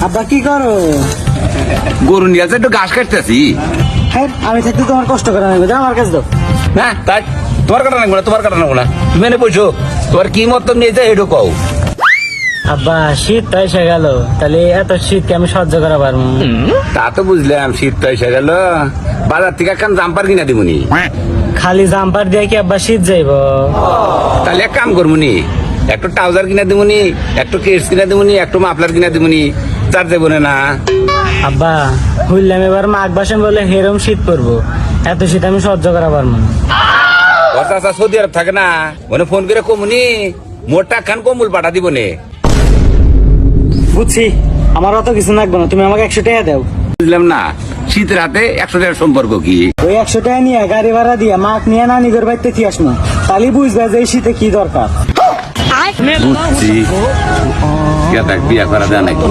আব্বা কি করো? গরু নিয়ে আসে একটু ঘাস কাটতেছি। হ্যাঁ আমি থাকতে তোমার কষ্ট করে নেবে, দাও আমার কাছে দাও। না তাই তোমার কাটা নেবো না, তোমার কাটা নেবো না, তুমি এনে বসো, তোমার কি মত নিয়েছে এটু কও। আব্বা শীত তো এসে গেল, তাহলে এত শীতকে আমি সহ্য করা পারবো? তা তো বুঝলাম, শীত তো এসে গেল, বাজার থেকে একখান জাম্পার কিনা দিবনি। খালি জাম্পার দিয়ে কি আব্বা শীত যাইব? তাহলে এক কাম করবনি, একটু ট্রাউজার কিনা দিবনি, একটু কেস কিনা দিবনি, একটু মাফলার কিনা দিবনি, তার দেবো না। আব্বা হইলাম এবার মাঘ বাসন বলে হেরম শীত পড়বো, এত শীত আমি সহ্য করা পারবো না। আচ্ছা সৌদি আরব থাকে না, ওনে ফোন করে কমুনি মোটা খান কমুল পাঠা দিব নে। বুঝছি, আমার অত কিছু লাগবে না, তুমি আমাকে 100 টাকা দাও। বুঝলাম না, শীত রাতে 100 টাকার সম্পর্ক কি? ওই 100 টাকা নিয়ে গাড়ি ভাড়া দিয়া মাক নিয়ে নানি ঘর বাড়িতে কি আসনো, তাহলে বুঝবে যে এই শীতে কি দরকার। বুঝছি, বিয়া করা যায় নাকি?